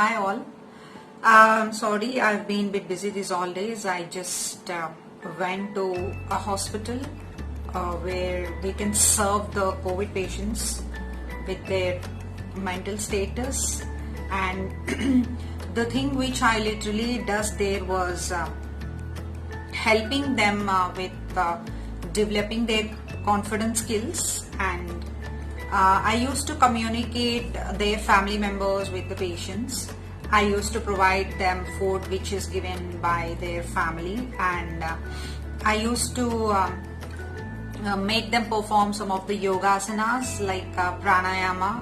Hi all. Sorry, I've been a bit busy these all days. I just went to a hospital where we can serve the COVID patients with their mental status, and the thing which I literally does there was helping them with developing their confidence skills, and I used to communicate their family members with the patients. I used to provide them food which is given by their family, and I used to make them perform some of the yoga asanas like pranayama,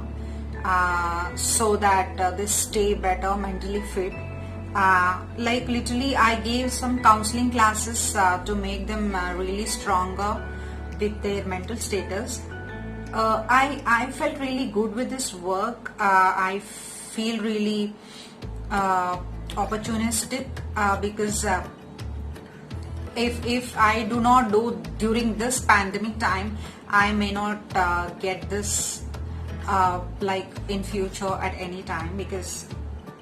so that they stay better mentally fit. Like literally I gave some counseling classes to make them really stronger with their mental status. I felt really good with this work. I feel really opportunistic because if I do not do during this pandemic time, I may not get this like in future at any time, because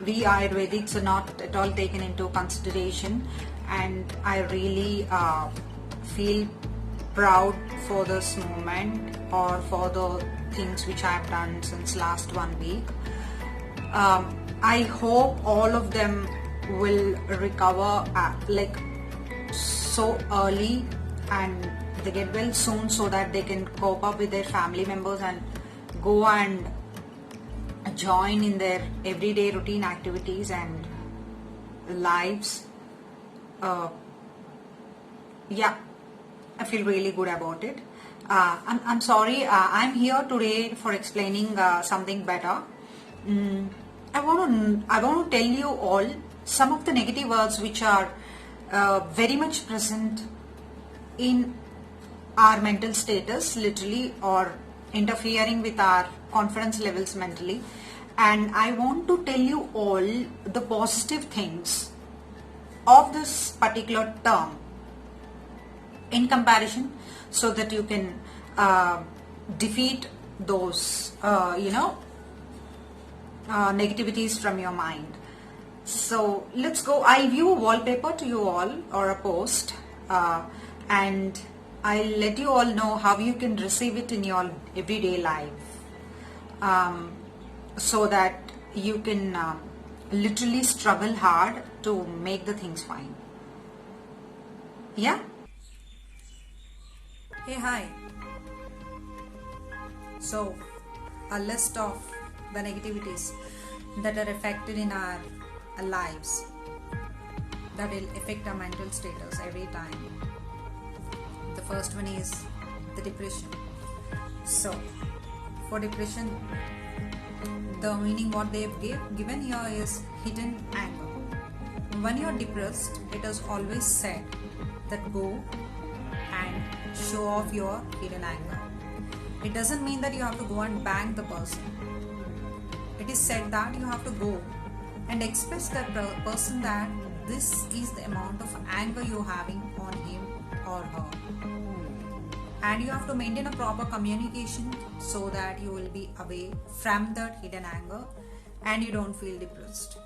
we Ayurvedics are not at all taken into consideration, and I really feel proud for this moment or for the things which I have done since last 1 week. I hope all of them will recover like so early and they get well soon, so that they can cope up with their family members and go and join in their everyday routine activities and lives. Yeah, I feel really good about it. I'm sorry, I'm here today for explaining something better. I want to tell you all some of the negative words which are very much present in our mental status, literally, or interfering with our confidence levels mentally. And I want to tell you all the positive things of this particular term in comparison, so that you can defeat those negativities from your mind. So let's go. I view a wallpaper to you all, or a post, and I'll let you all know how you can receive it in your everyday life, so that you can literally struggle hard to make the things fine. Yeah. Hey, hi. So, a list of the negativities that are affected in our lives, that will affect our mental status every time. The first one is the depression. So, for depression, the meaning what they have given here is hidden anger. When you are depressed, it is always said that go and show off your hidden anger. It doesn't mean that you have to go and bang the person. It is said that you have to go and express that person that this is the amount of anger you're having on him or her. And you have to maintain a proper communication so that you will be away from that hidden anger and you don't feel depressed.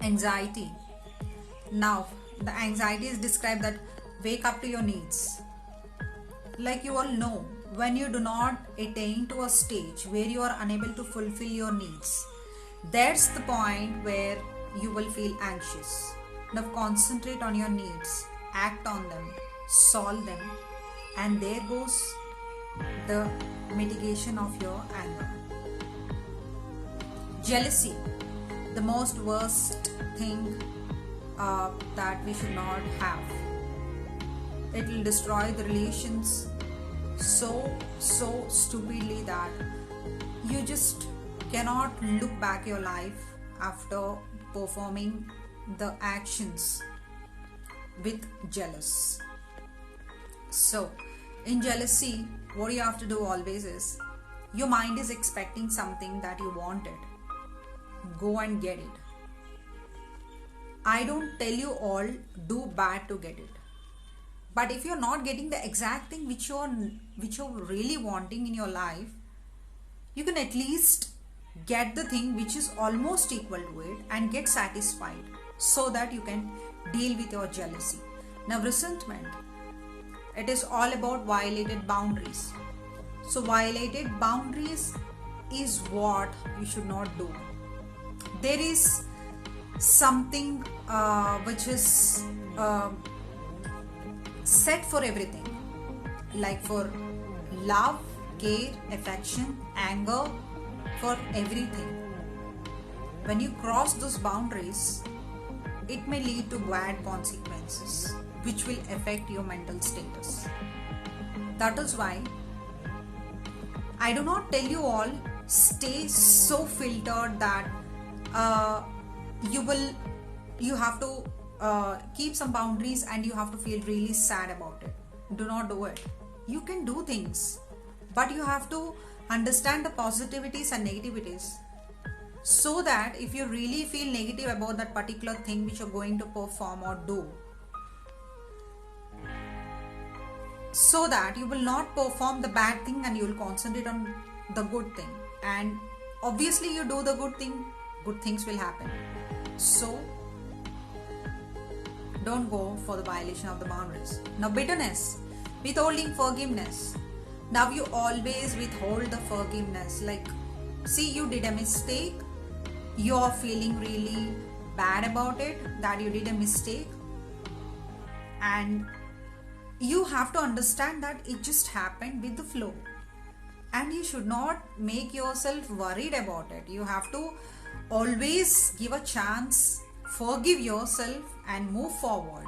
Anxiety. Now, the anxiety is described that wake up to your needs. Like you all know, when you do not attain to a stage where you are unable to fulfill your needs, that's the point where you will feel anxious. Now concentrate on your needs, act on them, solve them, and there goes the mitigation of your anger. Jealousy, the most worst thing that we should not have. It will destroy the relations so stupidly that you just cannot look back your life after performing the actions with jealous. So in jealousy, what you have to do always is, your mind is expecting something that you wanted, go and get it. I don't tell you all do bad to get it. But if you're not getting the exact thing which you're really wanting in your life, you can at least get the thing which is almost equal to it and get satisfied, so that you can deal with your jealousy. Now resentment, it is all about violated boundaries. So violated boundaries is what you should not do. There is something which is set for everything, like for love, care, affection, anger, for everything. When you cross those boundaries, it may lead to bad consequences which will affect your mental status. That is why I do not tell you all stay so filtered that you have to keep some boundaries and you have to feel really sad about it. Do not do it. You can do things, but you have to understand the positivities and negativities, so that if you really feel negative about that particular thing which you're going to perform or do, so that you will not perform the bad thing and you will concentrate on the good thing. And obviously you do the good thing, good things will happen. So don't go for the violation of the boundaries. Now bitterness, withholding forgiveness. Now you always withhold the forgiveness. Like, see, you did a mistake, you're feeling really bad about it, that you did a mistake, and you have to understand that it just happened with the flow, and you should not make yourself worried about it. You have to always give a chance, forgive yourself and move forward,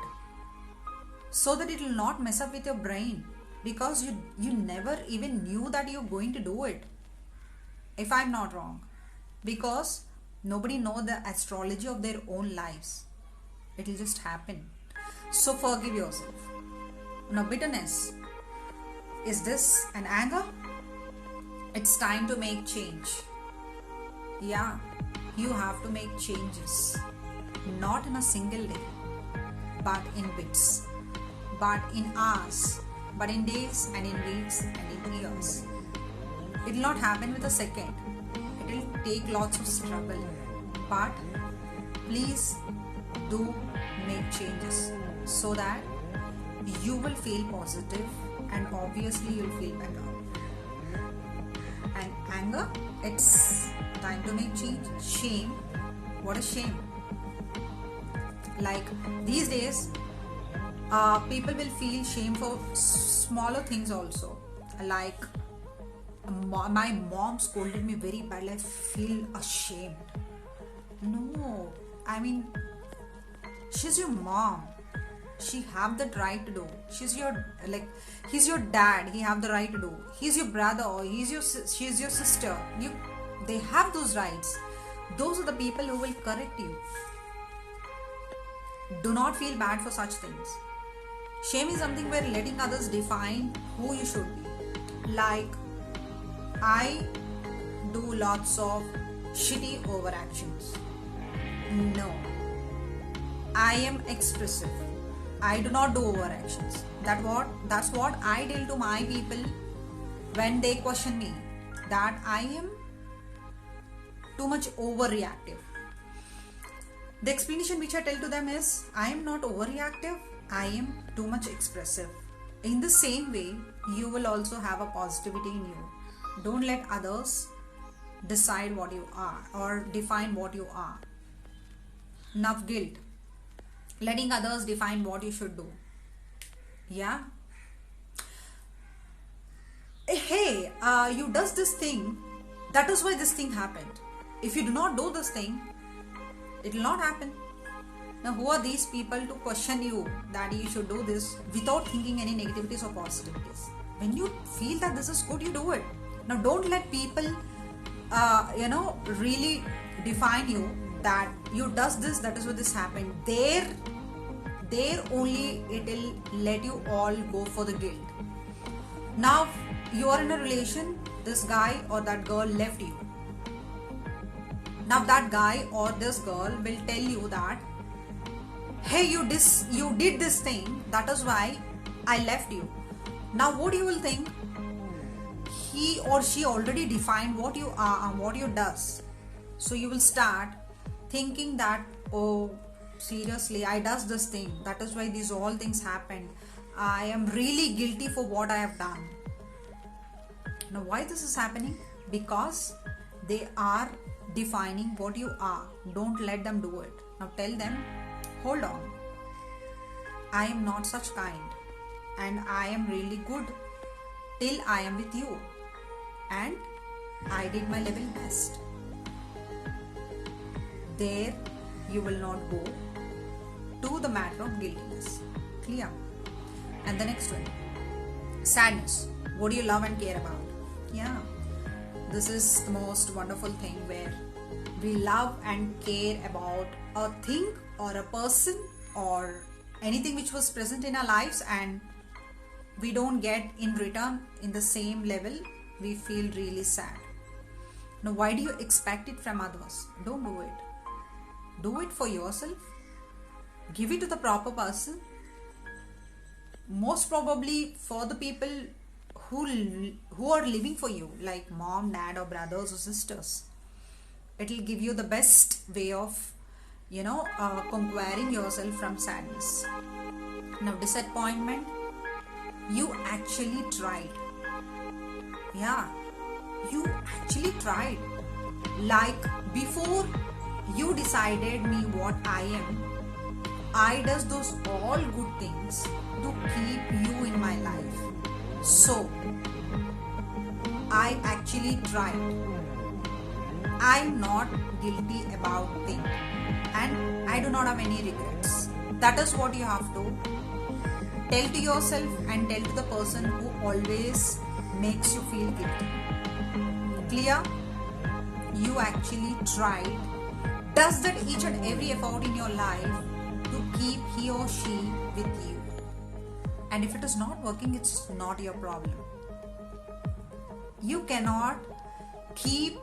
so that it will not mess up with your brain, because you never even knew that you're going to do it, if I'm not wrong, because nobody knows the astrology of their own lives. It will just happen. So forgive yourself. Now bitterness, is this an anger? It's time to make change. Yeah, you have to make changes, not in a single day, but in bits, but in hours, but in days and in weeks and in years. It will not happen with a second. It will take lots of struggle, but please do make changes, so that you will feel positive and obviously you'll feel better. And anger, it's time to make change. Shame, what a shame. Like these days, people will feel shame for smaller things also. Like my mom scolded me very badly, I feel ashamed. No, I mean, she's your mom. She have the right to do. She's your, like, he's your dad. He have the right to do. He's your brother or she's your sister. They have those rights. Those are the people who will correct you. Do not feel bad for such things. Shame is something where letting others define who you should be. Like, I do lots of shitty overactions. No. I am expressive. I do not do overactions. That's what I tell to my people when they question me, that I am too much overreactive. The explanation which I tell to them is, I am not overreactive, I am too much expressive. In the same way, you will also have a positivity in you. Don't let others decide what you are or define what you are. Enough guilt. Letting others define what you should do. Yeah. Hey, you does this thing. That is why this thing happened. If you do not do this thing, it will not happen. Now, who are these people to question you that you should do this without thinking any negativities or positivities? When you feel that this is good, you do it. Now, don't let people, really define you that you does this, that is why this happened. There only it will let you all go for the guilt. Now, you are in a relation, this guy or that girl left you. Now that guy or this girl will tell you that, hey, you did this thing, that is why I left you. Now what you will think? he or she already defined what you are and what you does. So you will start thinking that, oh, seriously, I does this thing, that is why these all things happened, I am really guilty for what I have done. Now why this is happening? Because they are defining what you are. Don't let them do it. Now tell them, hold on, I am not such kind, and I am really good till I am with you, and I did my level best. There you will not go to the matter of guiltiness. Clear? And the next one, sadness. What do you love and care about? Yeah, this is the most wonderful thing, where we love and care about a thing or a person or anything which was present in our lives, and we don't get in return in the same level. We feel really sad. Now why do you expect it from others? Don't do it. Do it for yourself. Give it to the proper person. Most probably for the people who are living for you, like mom, dad, or brothers or sisters. It will give you the best way of conquering yourself from sadness. Now disappointment. You actually tried. Yeah, you actually tried. Like before you decided me what I am, I does those all good things to keep you in my life. So I actually tried. I'm not guilty about things, and I do not have any regrets. That is what you have to tell to yourself and tell to the person who always makes you feel guilty. Clear? You actually tried. Does that each and every effort in your life to keep he or she with you. And if it is not working, it's not your problem. You cannot keep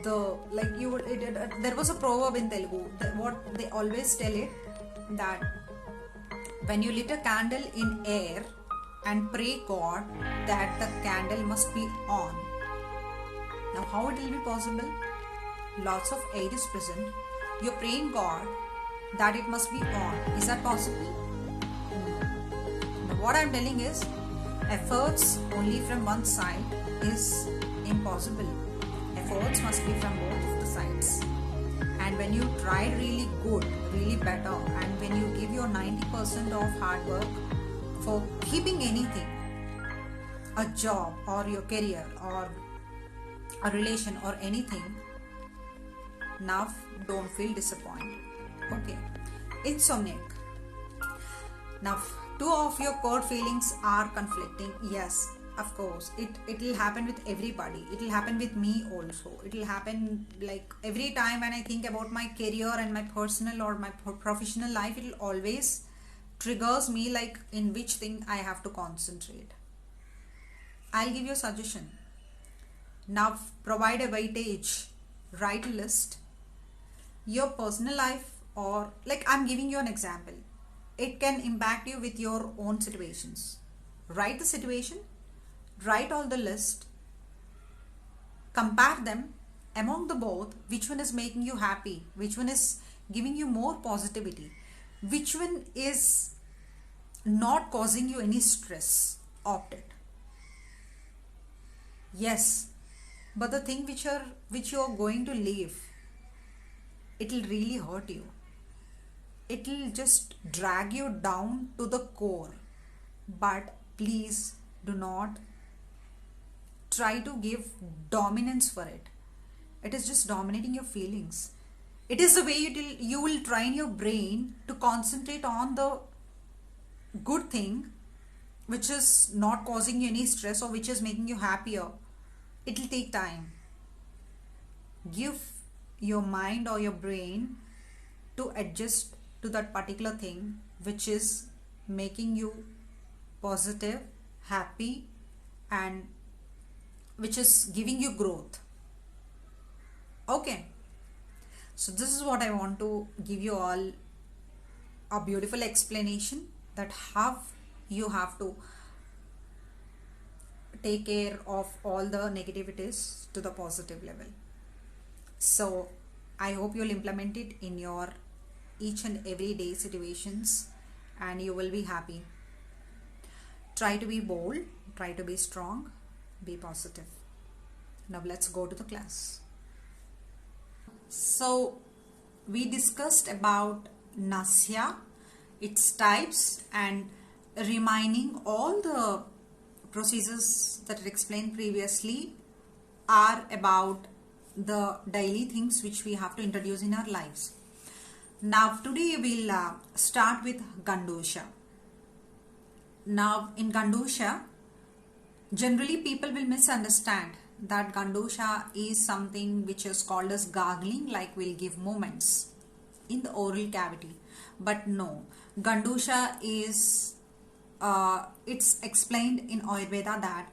there was a proverb in Telugu, what they always tell it, that when you lit a candle in air and pray God that the candle must be on. Now how it will be possible? Lots of air is present. You're praying God that it must be on. Is that possible? Now what I'm telling is, efforts only from one side is impossible. Efforts must be from both of the sides. And when you try really good, really better, and when you give your 90% of hard work for keeping anything, a job or your career or a relation or anything, now don't feel disappointed. Okay. Insomniac. Now, two of your core feelings are conflicting. Yes, of course, it will happen with everybody. It will happen with me also. It will happen like every time when I think about my career and my personal or my professional life, it will always triggers me, like in which thing I have to concentrate. I'll give you a suggestion. Now provide a weightage. Write a list. Your personal life, or like I'm giving you an example, it can impact you with your own situations. Write the situation, write all the list, compare them among the both, which one is making you happy, which one is giving you more positivity, which one is not causing you any stress. Opt it. Yes, but the thing which you are going to leave, it will really hurt you. It will just drag you down to the core. But please do not try to give dominance for it. It is just dominating your feelings. It is the way you will train your brain to concentrate on the good thing which is not causing you any stress or which is making you happier. It will take time. Give your mind or your brain to adjust to that particular thing which is making you positive, happy, and which is giving you growth. Okay, so this is what I want to give you all a beautiful explanation, that how you have to take care of all the negativities to the positive level. So I hope you'll implement it in your each and every day situations, and you will be happy. Try to be bold, try to be strong, be positive. Now let's go to the class. So we discussed about Nasya, its types, and reminding all the procedures that are explained previously are about the daily things which we have to introduce in our lives. Now today we'll start with Gandusha. Now in Gandusha, generally people will misunderstand that Gandusha is something which is called as gargling, like we'll give movements in the oral cavity. But no, Gandusha is, it's explained in Ayurveda that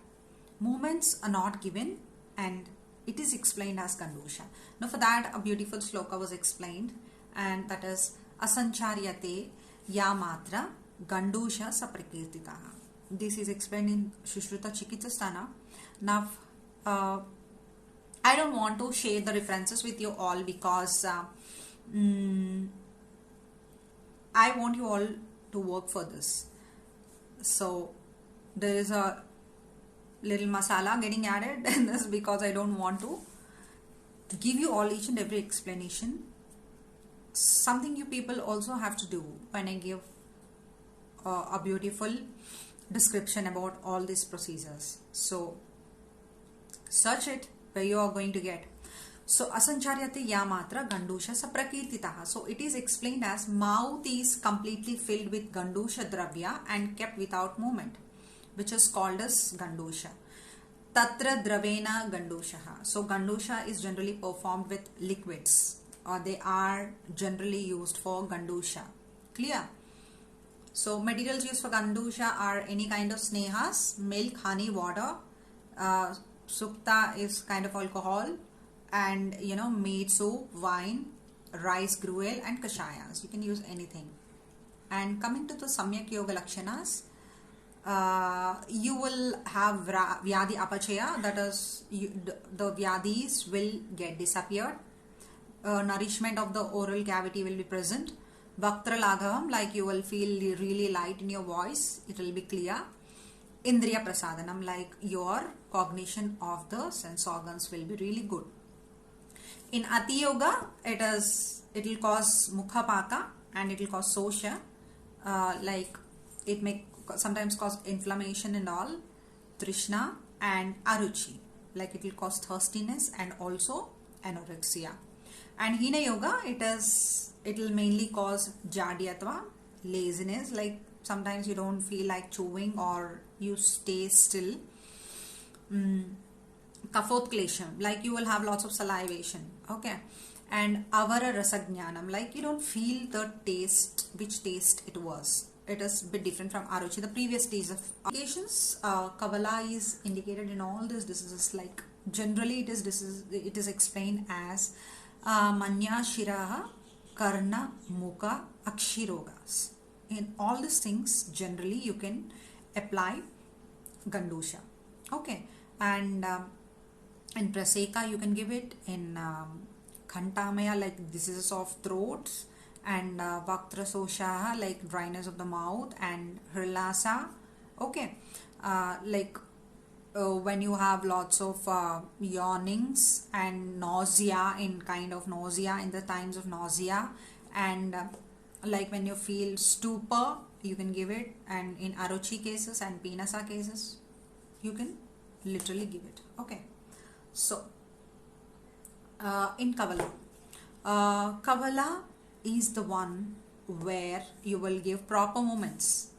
movements are not given, and it is explained as Gandusha. Now for that a beautiful sloka was explained, and that is Asancharyate ya matra Gandusha saprakirtitaha. This is explained in Shushruta Chikitsasthana. Now I don't want to share the references with you all because I want you all to work for this. So there is a little masala getting added in this because I don't want to give you all each and every explanation. Something you people also have to do when I give a beautiful description about all these procedures. So search it where you are going to get. So Asancharyate ya matra Gandusha saprakirtitaha. So it is explained as mouth is completely filled with Gandusha dravya and kept without movement, which is called as Gandusha. Tatra dravena Gandushaha. So Gandusha is generally performed with liquids, or they are generally used for Gandusha. Clear? So materials used for Gandusha are any kind of snehas, milk, honey, water. Sukta is kind of alcohol, and meat soup, wine, rice gruel, and kashayas. You can use anything. And coming to the Samyak Yoga Lakshanas, you will have Vyadhi Apachaya, that is, the Vyadhis will get disappeared. Nourishment of the oral cavity will be present. Vaktra Laghavam, like you will feel really light in your voice, it will be clear. Indriya Prasadanam, like your cognition of the sense organs will be really good. In Ati Yoga, it will cause Mukhapaka and it will cause Sosha, like it may sometimes cause inflammation and all, Trishna and Aruchi, like it will cause thirstiness and also anorexia. And Hina Yoga, it will mainly cause Jadyatva, laziness, like sometimes you don't feel like chewing or you stay still. Kaphotklesham, like you will have lots of salivation. Okay. And Avara Rasajnanam, like you don't feel the taste, which taste it was. It is a bit different from Aruchi, the previous stage of applications. Kavala is indicated in all these diseases, like generally it is explained as Manya Shiraha Karna Mukha Akshirogas. In all these things, generally you can apply Gandusha. Okay. And in Praseka you can give it. In Khantamaya, like diseases of throats. And Vaktra Soshaha, like dryness of the mouth. And Hrilasa, okay, like when you have lots of yawnings and nausea, in the times of nausea, and like when you feel stupor, you can give it. And in Aruchi cases and Pinasa cases, you can literally give it. Okay. So in Kavala, Kavala is the one where you will give proper movements,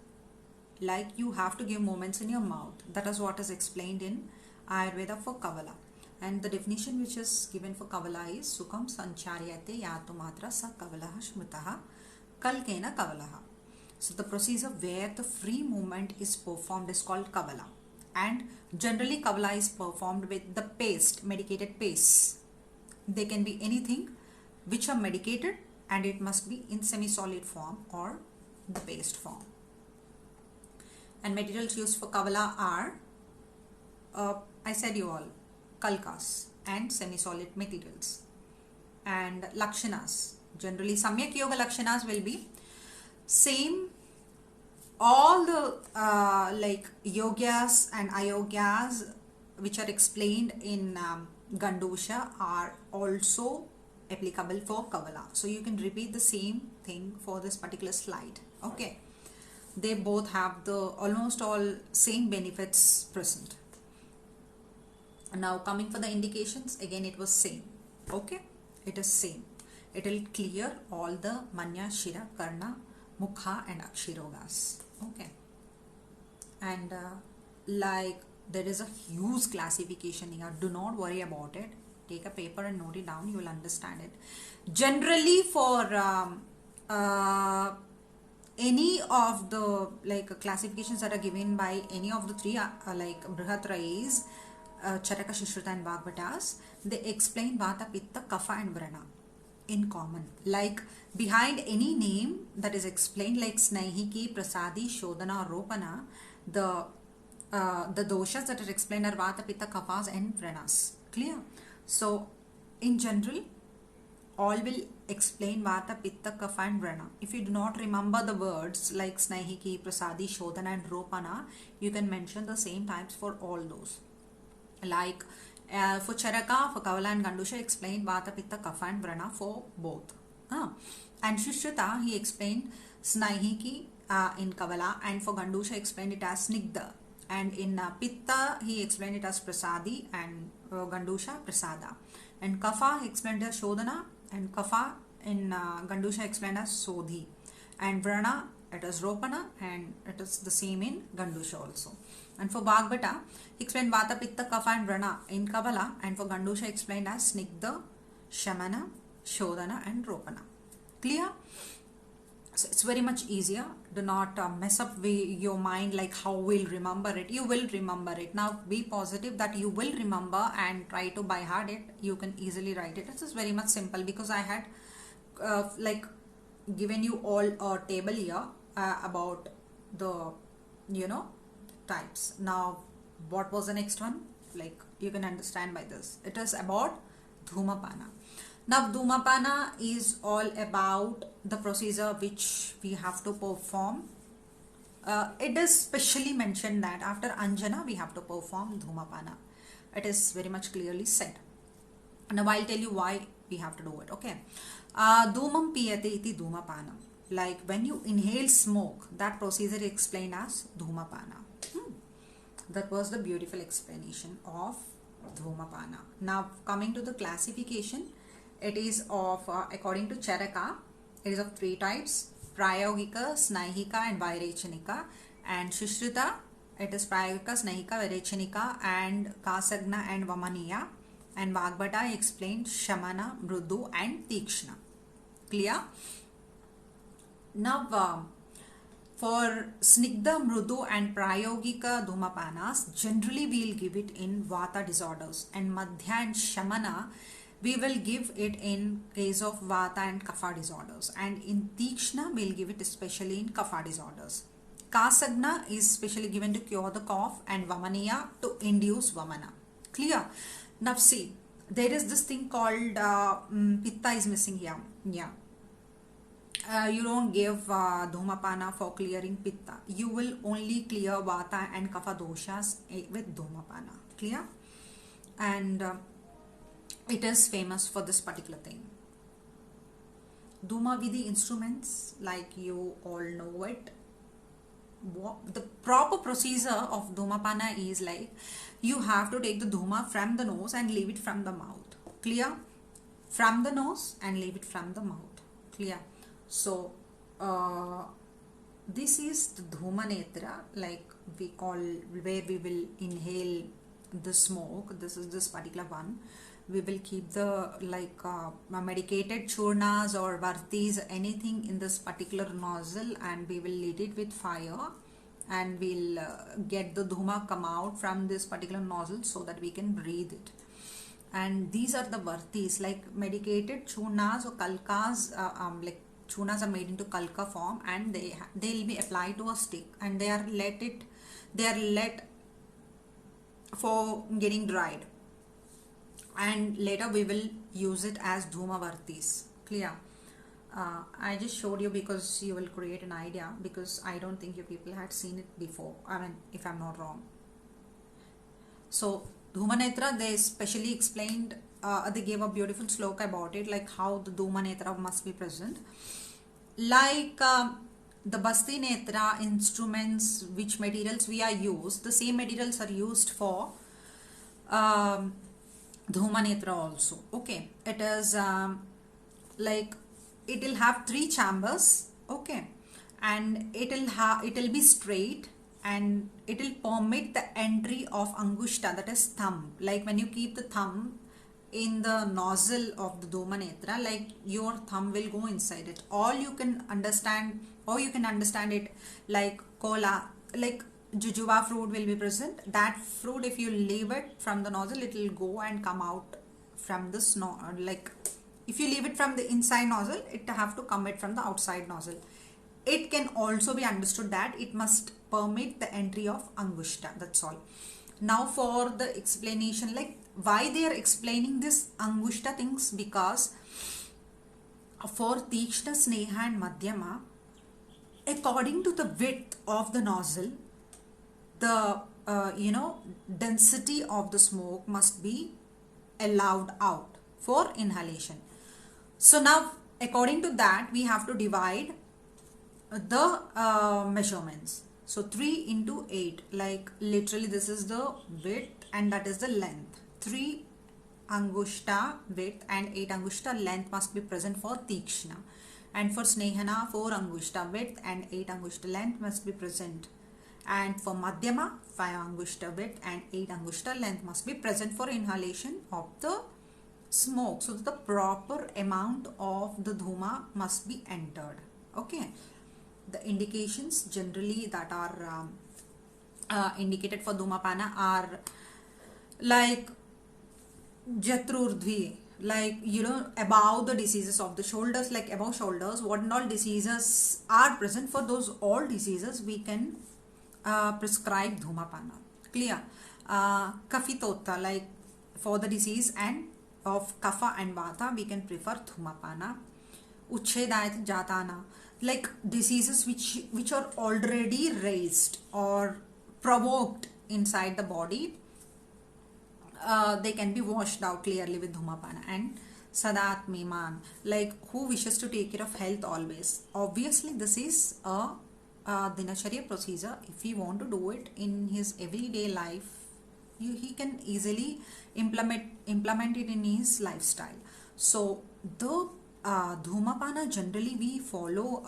like you have to give movements in your mouth. That is what is explained in Ayurveda for Kavala. And the definition which is given for Kavala is Sukham Sancharyate Yatu Matra Sa Kavalaha Shmutaha Kalkena Kavalaha. So the procedure where the free movement is performed is called Kavala. And generally Kavala is performed with the paste, medicated paste. They can be anything which are medicated, and it must be in semi-solid form or the paste form. And materials used for Kavala are I said you all, kalkas and semi-solid materials. And lakshanas, generally Samyak Yoga lakshanas will be same. All the like yogyas and ayogyas which are explained in Gandusha are also applicable for Kavala. So you can repeat the same thing for this particular slide. Okay, they both have the almost all same benefits present. Now coming for the indications, again it was same. Okay, it is same. It will clear all the Manya, Shira, Karna, Mukha and Akshirogas. Okay, and like there is a huge classification here. Do not worry about it. Take a paper and note it down. You will understand it. Generally, for any of the like classifications that are given by any of the three like Brihatrayis, Charaka, Shishruta and Bhagavatas, they explain Vata, Pitta, Kapha and Vrana in common. Like behind any name that is explained, like Snaihiki, Prasadi, Shodhana or Ropana, the doshas that are explained are Vata, Pitta, Kaphas and Vranas. Clear? So in general, all will explain Vata, Pitta, Kapha and Vrana. If you do not remember the words like Snaihiki, Prasadi, Shodhana and Ropana, you can mention the same types for all those. Like for Charaka, for Kavala and Gandusha, explained Vata, Pitta, Kapha and Vrana for both. And Shishruta, he explained Snaihiki in Kavala, and for Gandusha explained it as Snigdha. And in Pitta, he explained it as Prasadi, and Gandusha Prasada. And Kapha, he explained as Shodhana, and Kapha in Gandusha explained as Sodhi. And Vrana, it is Ropana, and it is the same in Gandusha also. And for Bhagavata, he explained Vata, Pitta, Kapha and Vrana in Kavala, and for Gandusha explained as Snigdha, Shamana, Shodhana and Ropana. Clear? So it's very much easier. Do not mess up your mind like how we'll remember it. You will remember it. Now be positive that you will remember and try to by heart it. You can easily write it. This is very much simple because I had like given you all a table here about the types. Now what was the next one? Like you can understand by this. It is about Dhumapana. Now Dhumapana is all about the procedure which we have to perform. It is specially mentioned that after Anjana we have to perform Dhumapana. It is very much clearly said. Now I'll tell you why we have to do it. Okay. Dhumam piyate iti Dhumapanam. Like when you inhale smoke, that procedure is explained as Dhumapana. That was the beautiful explanation of Dhumapana. Now coming to the classification, it is of according to Charaka, it is of three types: Prayogika, Snaihika and Vairechanika. And Shishruta, it is Prayogika, Snaihika, Vairechanika and Kasagna and Vamaniya. And Bhagavata explained Shamana, Mrudu and Tikshna. Clear? Now for Snigdha, Mrudu and Prayogika Dhumapanas, generally we will give it in Vata disorders, and Madhya and Shamana we will give it in case of Vata and Kapha disorders, and in Tikshna we will give it especially in Kapha disorders. Kasagna is specially given to cure the cough, and Vamaniya to induce Vamana. Clear? Now see, there is this thing called Pitta is missing here. Yeah. You don't give Dhumapana for clearing Pitta. You will only clear Vata and Kapha doshas with Dhumapana. Clear? And it is famous for this particular thing. Dhuma Vidhi instruments, like you all know it. The proper procedure of Dhumapana is like you have to take the Dhuma from the nose and leave it from the mouth. Clear? From the nose and leave it from the mouth. Clear? So this is the Dhuma Netra, like we call, where we will inhale the smoke. This is this particular one. We will keep the like medicated churnas or vartis, anything in this particular nozzle, and we will lit it with fire, and we'll get the dhuma come out from this particular nozzle so that we can breathe it. And these are the vartis, like medicated churnas or kalkas, like churnas are made into kalka form, and they will be applied to a stick, and they are let for getting dried, and later we will use it as Dhumavartis. Clear? I just showed you because you will create an idea, because I don't think you people had seen it before. I mean, if I'm not wrong. So Dhumanetra, they specially explained, they gave a beautiful sloka about it, like how the Dhumanetra must be present. Like the Basti Netra instruments, which materials we are used, the same materials are used for Dhumanetra also. Okay, it is like it will have 3 chambers. Okay, and it will be straight, and it will permit the entry of Angushta, that is thumb. Like when you keep the thumb in the nozzle of the Dhumanetra, like your thumb will go inside it. All you can understand, or you can understand it like cola, like Jujuba fruit will be present. That fruit, if you leave it from the nozzle, it will go and come out from the snow. Like if you leave it from the inside nozzle, it have to come it from the outside nozzle. It can also be understood that it must permit the entry of Angushta. That's all. Now for the explanation, like why they are explaining this Angushta things, because for Tikshna, Sneha and Madhyama, according to the width of the nozzle, the density of the smoke must be allowed out for inhalation. So now according to that, we have to divide the measurements. So 3 into 8, like literally this is the width and that is the length. 3 Angushta width and 8 Angushta length must be present for Tikshna. And for Snehana, 4 Angushta width and 8 Angushta length must be present. And for Madhyama, 5 Angushta width and 8 Angushta length must be present for inhalation of the smoke. So the proper amount of the Dhuma must be entered. Okay. The indications generally that are indicated for Dhumapana are like Jatrurdhvi, like above the diseases of the shoulders, like above shoulders, what and all diseases are present. For those all diseases we can prescribe Dhumapana. Clear? Kafitota, like for the disease and of Kapha and Vata, we can prefer Dhumapana. Uchchedayat Jatana, like diseases which are already raised or provoked inside the body, they can be washed out clearly with Dhumapana. And Sadatmiman, like who wishes to take care of health always. Obviously this is a Dinacharya procedure. If he want to do it in his everyday life, he can easily implement it in his lifestyle. So the Dhumapana generally we follow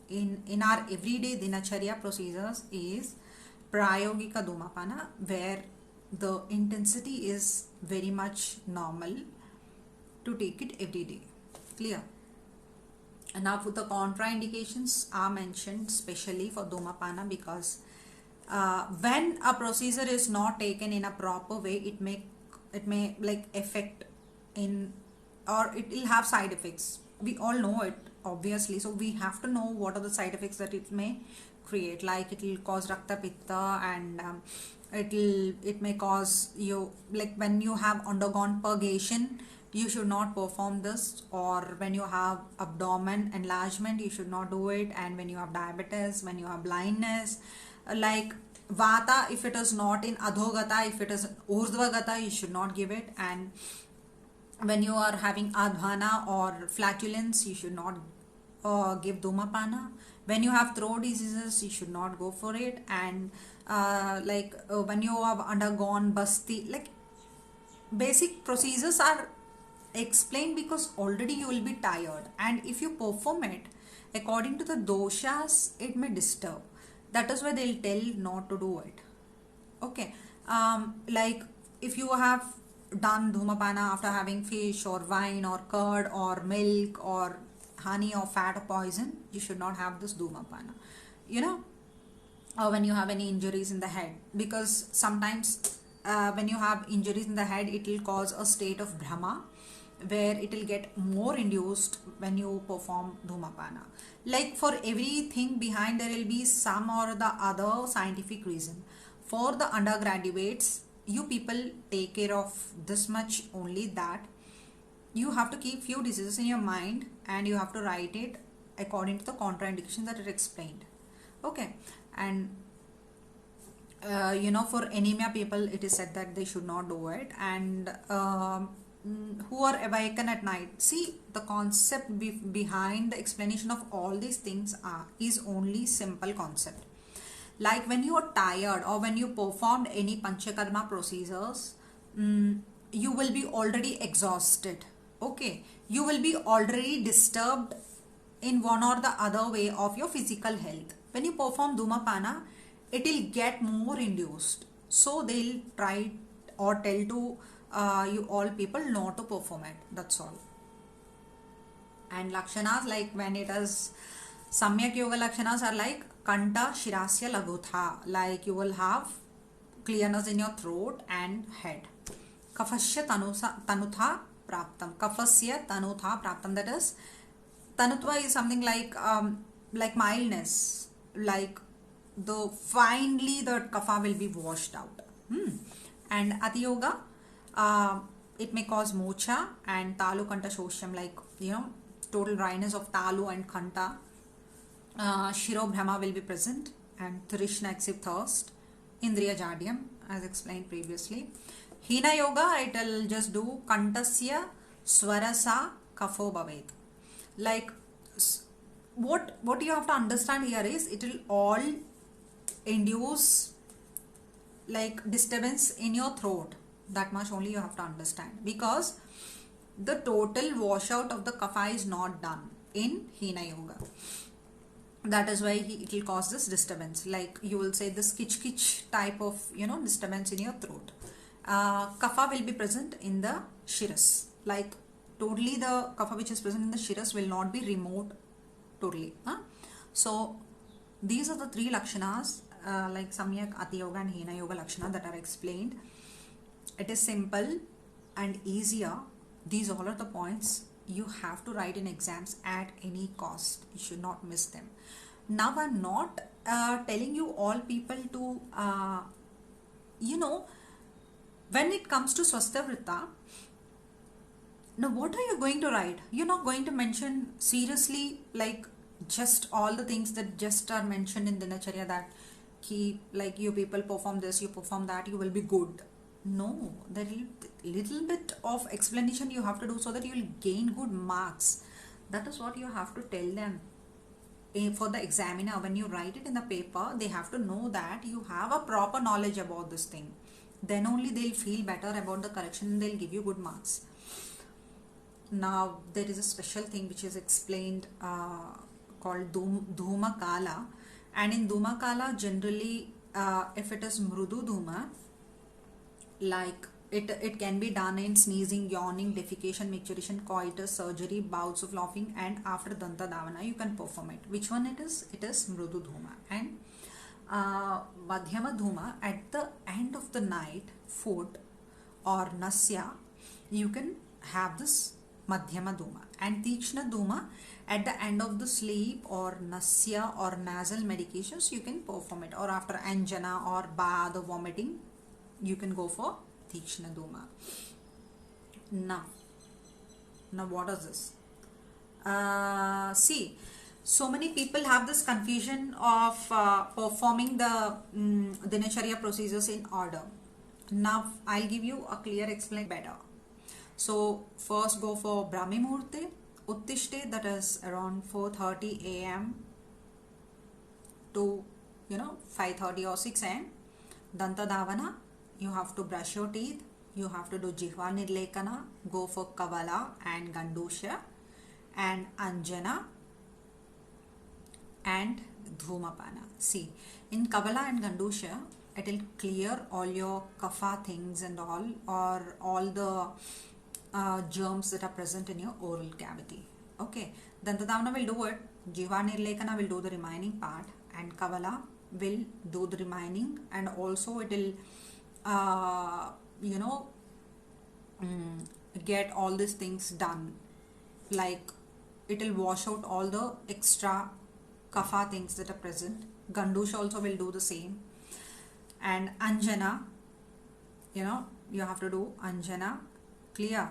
in our everyday Dinacharya procedures is Prayogika Dhumapana, where the intensity is very much normal to take it every day. Clear? And now the contraindications are mentioned specially for Dhumapana, because when a procedure is not taken in a proper way, it may like affect in, or it will have side effects. We all know it obviously, so we have to know what are the side effects that it may create. Like it will cause Rakta Pitta, and it may cause you, like when you have undergone purgation, you should not perform this. Or when you have abdomen enlargement, you should not do it. And when you have diabetes, when you have blindness, like Vata, if it is not in Adhogata, if it is Urdhvagata, you should not give it. And when you are having Advana or flatulence, you should not give Dhumapana. When you have throat diseases, you should not go for it. And when you have undergone Basti, like basic procedures are explained because already you will be tired, and if you perform it according to the doshas, it may disturb. That is why they'll tell not to do it. Okay. Like if you have done Dhumapana after having fish or wine or curd or milk or honey or fat or poison, you should not have this Dhumapana. Or when you have any injuries in the head, because sometimes when you have injuries in the head, it will cause a state of Brahma, where it will get more induced when you perform Dhumapana. Like for everything behind, there will be some or the other scientific reason. For the undergraduates, you people take care of this much only, that you have to keep few diseases in your mind and you have to write it according to the contraindications that are explained. Okay. And for anemia people, it is said that they should not do it. And who are awakened at night, see, the concept behind the explanation of all these things is only simple concept. Like when you are tired or when you performed any panchakarma procedures, you will be already exhausted. Okay, you will be already disturbed in one or the other way of your physical health. When you perform Dhumapana, it will get more induced. So they'll try or tell to you all people not to perform it. That's all. And lakshanas, like when it is Samyak Yoga lakshanas, are like Kanta Shirasya Lagutha, like you will have clearness in your throat and head. Kafasya Tanutha Praptam. Kafasya Tanutha Praptam. That is, Tanutva is something like mildness, like the finally the kapha will be washed out. And Ati Yoga, it may cause mocha, and Talu Kanta Shosham, like total dryness of Talu and Kanta. Shiro Brahma will be present, and Trishna, excessive thirst. Indriya Jadyam, as explained previously. Hina Yoga, it will just do Kantasya Swarasa Kafo Bhavet. Like what you have to understand here is, it will all induce like disturbance in your throat. That much only you have to understand, because the total washout of the kapha is not done in Hina Yoga. That is why it will cause this disturbance. Like you will say this kitch type of disturbance in your throat. Kapha will be present in the shiras. Like totally the kapha which is present in the shiras will not be removed totally. So these are the three lakshanas, like Samyak, Ati Yoga and Hina Yoga lakshana, that are explained. It is simple and easier. These all are the points you have to write in exams at any cost. You should not miss them. Now I'm not telling you all people to when it comes to Swasthavritta, now what are you going to write? You're not going to mention seriously like just all the things that just are mentioned in Dinacharya, that like you people perform this, you perform that, you will be good. No, there is little bit of explanation you have to do so that you will gain good marks. That is what you have to tell them. For the examiner, when you write it in the paper, they have to know that you have a proper knowledge about this thing. Then only they'll feel better about the correction and they'll give you good marks. Now there is a special thing which is explained called Dhuma Kala, and in Dhuma Kala generally if it is Mrudu Dhuma, like it can be done in sneezing, yawning, defecation, micturition, coitus, surgery, bouts of laughing, and after Danta Davana you can perform it. Which one it is? It is Mrudu Dhuma. And Madhyama Dhuma, at the end of the night food or Nasya, you can have this Madhyama Dhuma. And Tikshna Dhuma, at the end of the sleep or Nasya or nasal medications, you can perform it. Or after Anjana or Ba, the vomiting, you can go for Tikshna Dhuma. Now what is this? See, so many people have this confusion of performing the Dinacharya procedures in order. Now I'll give you a clear explanation better. So first go for Brahmi Muhurte, Uttishte, that is around 4:30 a.m. to 5:30 or 6 a.m. Danta Davana, you have to brush your teeth, you have to do Jihva Nirlekana, go for Kavala and Gandusha and Anjana and Dhumapana. See, in Kavala and Gandusha, it will clear all your kapha things and all, or all the germs that are present in your oral cavity. Okay, Dantadavana will do it, Jihva Nirlekana will do the remaining part, and Kavala will do the remaining, and also it will get all these things done, like it will wash out all the extra kapha things that are present. Gandusha also will do the same. And Anjana, you have to do Anjana, clear,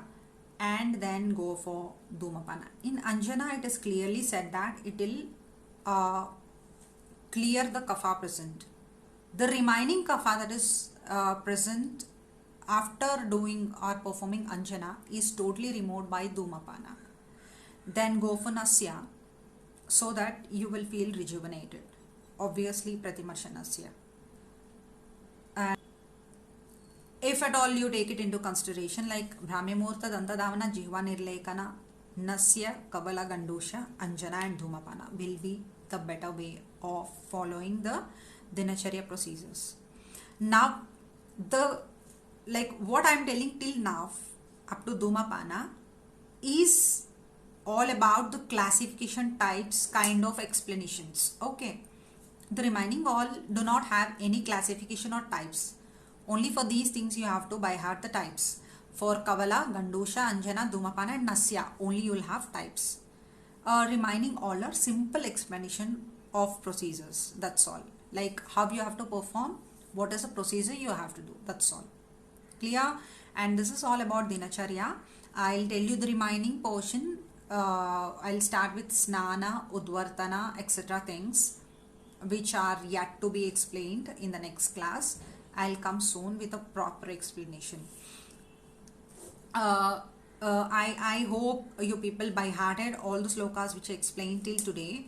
and then go for Dhumapana. In Anjana it is clearly said that it will clear the kapha present. The remaining kapha that is present after doing or performing Anjana is totally removed by Dhumapana. Then go for Nasya, so that you will feel rejuvenated. Obviously Pratimarshanasya. And if at all you take it into consideration, like Brahmimurta, Dantadavana, Jihva Nirlekana, Nasya, Kabala, Gandusha, Anjana and Dhumapana will be the better way of following the Dinacharya procedures. Now, what I am telling till now up to Dhumapana is all about the classification types kind of explanations. Okay, the remaining all do not have any classification or types. Only for these things you have to by heart the types. For Kavala, Gandusha, Anjana, Dhumapana and Nasya, only you will have types. Remaining all are simple explanation of procedures. That's all. Like how you have to perform, what is the procedure you have to do. That's all. Clear? And this is all about Dinacharya. I'll tell you the remaining portion. I'll start with Snana, Udvartana, etc. things which are yet to be explained in the next class. I'll come soon with a proper explanation. I hope you people by hearted all the slokas which I explained till today,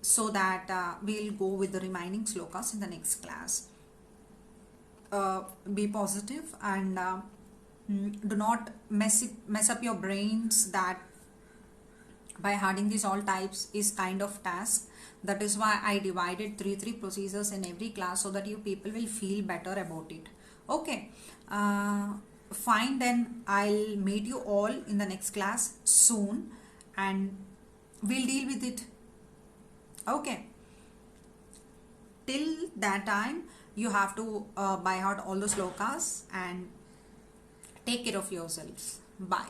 so that we'll go with the remaining slokas in the next class. Be positive and do not mess up your brains that by hearting these all types is kind of task. That is why I divided three procedures in every class, so that you people will feel better about it. Okay, fine, then I'll meet you all in the next class soon and we'll deal with it. Okay, till that time you have to by heart all the slokas and take care of yourselves. Bye.